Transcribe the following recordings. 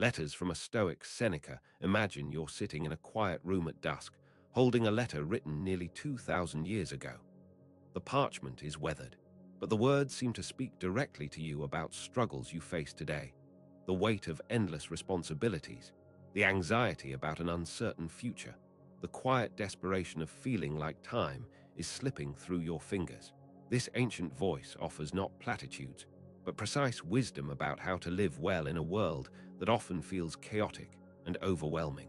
Letters from a Stoic Seneca. Imagine you're sitting in a quiet room at dusk, holding a letter written nearly 2,000 years ago. The parchment is weathered, but the words seem to speak directly to you about struggles you face today, the weight of endless responsibilities, the anxiety about an uncertain future, the quiet desperation of feeling like time is slipping through your fingers. This ancient voice offers not platitudes, but precise wisdom about how to live well in a world that often feels chaotic and overwhelming.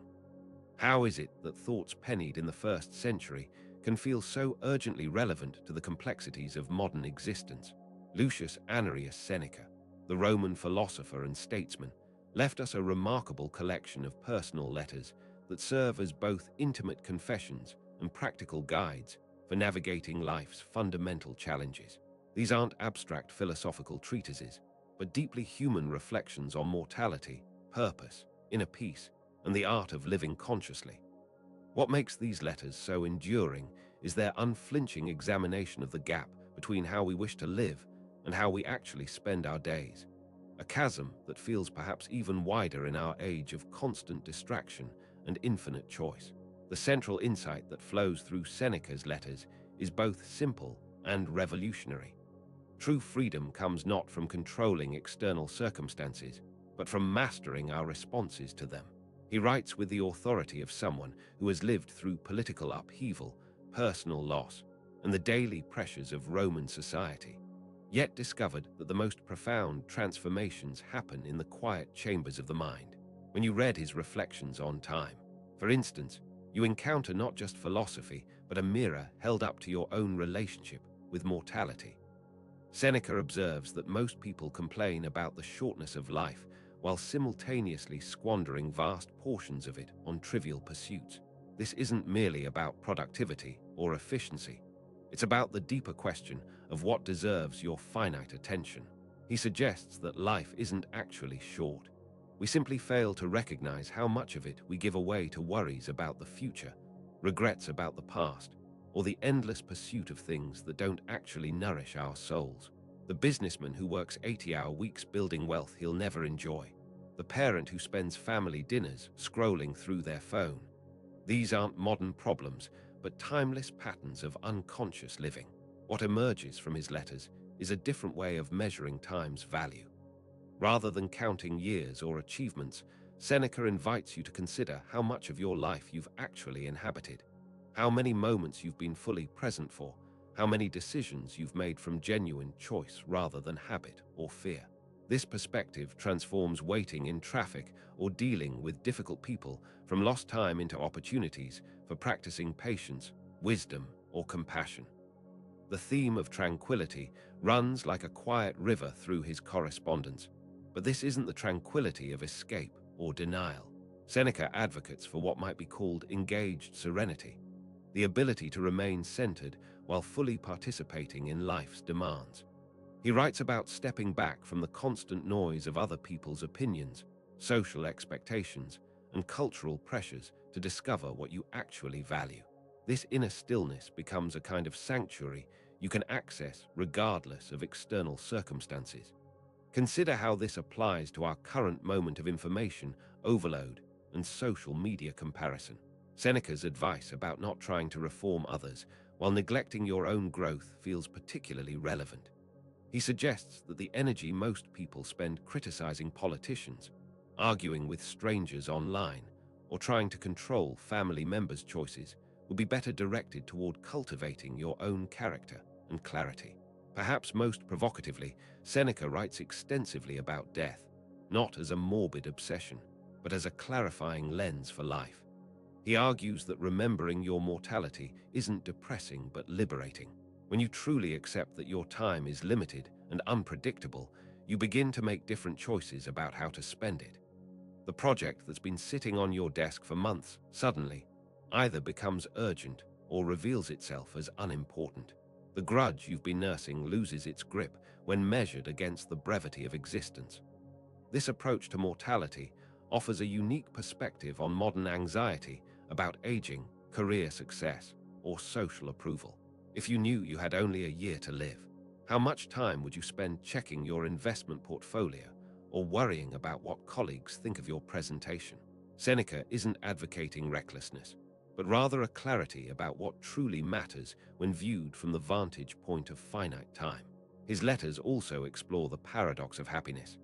How is it that thoughts pennied in the first century can feel so urgently relevant to the complexities of modern existence? Lucius Annerius Seneca, the Roman philosopher and statesman, left us a remarkable collection of personal letters that serve as both intimate confessions and practical guides for navigating life's fundamental challenges. These aren't abstract philosophical treatises, but deeply human reflections on mortality, purpose, inner peace, and the art of living consciously. What makes these letters so enduring is their unflinching examination of the gap between how we wish to live and how we actually spend our days, a chasm that feels perhaps even wider in our age of constant distraction and infinite choice. The central insight that flows through Seneca's letters is both simple and revolutionary. True freedom comes not from controlling external circumstances, but from mastering our responses to them. He writes with the authority of someone who has lived through political upheaval, personal loss, and the daily pressures of Roman society, yet discovered that the most profound transformations happen in the quiet chambers of the mind. When you read his reflections on time, for instance, you encounter not just philosophy, but a mirror held up to your own relationship with mortality. Seneca observes that most people complain about the shortness of life while simultaneously squandering vast portions of it on trivial pursuits. This isn't merely about productivity or efficiency. It's about the deeper question of what deserves your finite attention. He suggests that life isn't actually short. We simply fail to recognize how much of it we give away to worries about the future, regrets about the past, or the endless pursuit of things that don't actually nourish our souls. The businessman who works 80-hour weeks building wealth he'll never enjoy. The parent who spends family dinners scrolling through their phone. These aren't modern problems, but timeless patterns of unconscious living. What emerges from his letters is a different way of measuring time's value. Rather than counting years or achievements, Seneca invites you to consider how much of your life you've actually inhabited, how many moments you've been fully present for, how many decisions you've made from genuine choice rather than habit or fear. This perspective transforms waiting in traffic or dealing with difficult people from lost time into opportunities for practicing patience, wisdom, or compassion. The theme of tranquility runs like a quiet river through his correspondence, but this isn't the tranquility of escape or denial. Seneca advocates for what might be called engaged serenity, the ability to remain centered while fully participating in life's demands. He writes about stepping back from the constant noise of other people's opinions, social expectations, and cultural pressures to discover what you actually value. This inner stillness becomes a kind of sanctuary you can access regardless of external circumstances. Consider how this applies to our current moment of information overload and social media comparison. Seneca's advice about not trying to reform others while neglecting your own growth feels particularly relevant. He suggests that the energy most people spend criticizing politicians, arguing with strangers online, or trying to control family members' choices would be better directed toward cultivating your own character and clarity. Perhaps most provocatively, Seneca writes extensively about death, not as a morbid obsession, but as a clarifying lens for life. He argues that remembering your mortality isn't depressing but liberating. When you truly accept that your time is limited and unpredictable, you begin to make different choices about how to spend it. The project that's been sitting on your desk for months suddenly either becomes urgent or reveals itself as unimportant. The grudge you've been nursing loses its grip when measured against the brevity of existence. This approach to mortality offers a unique perspective on modern anxiety about aging, career success, or social approval. If you knew you had only a year to live, how much time would you spend checking your investment portfolio or worrying about what colleagues think of your presentation. Seneca isn't advocating recklessness, but rather a clarity about what truly matters when viewed from the vantage point of finite time. His letters also explore the paradox of happiness,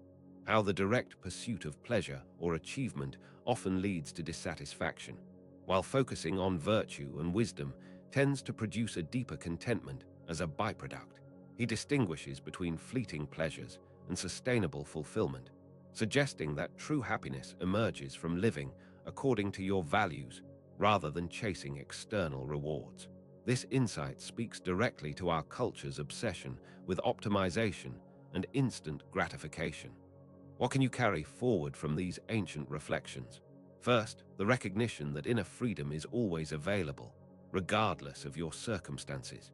how the direct pursuit of pleasure or achievement often leads to dissatisfaction, while focusing on virtue and wisdom tends to produce a deeper contentment as a byproduct. He distinguishes between fleeting pleasures and sustainable fulfillment, suggesting that true happiness emerges from living according to your values rather than chasing external rewards. This insight speaks directly to our culture's obsession with optimization and instant gratification. What can you carry forward from these ancient reflections? First, the recognition that inner freedom is always available, regardless of your circumstances.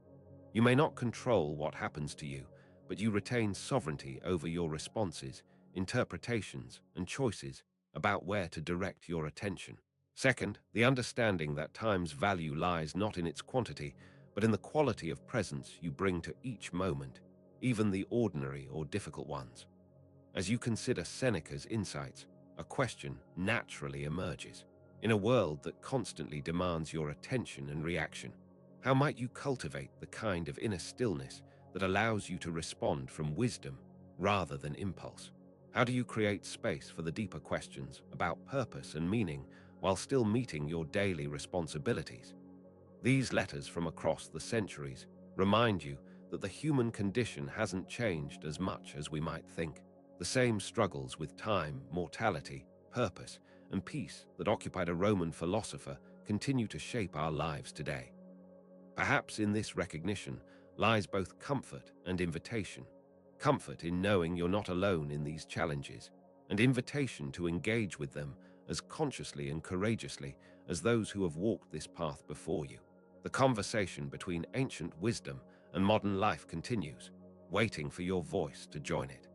You may not control what happens to you, but you retain sovereignty over your responses, interpretations, and choices about where to direct your attention. Second, the understanding that time's value lies not in its quantity, but in the quality of presence you bring to each moment, even the ordinary or difficult ones. As you consider Seneca's insights, a question naturally emerges. In a world that constantly demands your attention and reaction, how might you cultivate the kind of inner stillness that allows you to respond from wisdom rather than impulse? How do you create space for the deeper questions about purpose and meaning while still meeting your daily responsibilities? These letters from across the centuries remind you that the human condition hasn't changed as much as we might think. The same struggles with time, mortality, purpose, and peace that occupied a Roman philosopher continue to shape our lives today. Perhaps in this recognition lies both comfort and invitation. Comfort in knowing you're not alone in these challenges, and invitation to engage with them as consciously and courageously as those who have walked this path before you. The conversation between ancient wisdom and modern life continues, waiting for your voice to join it.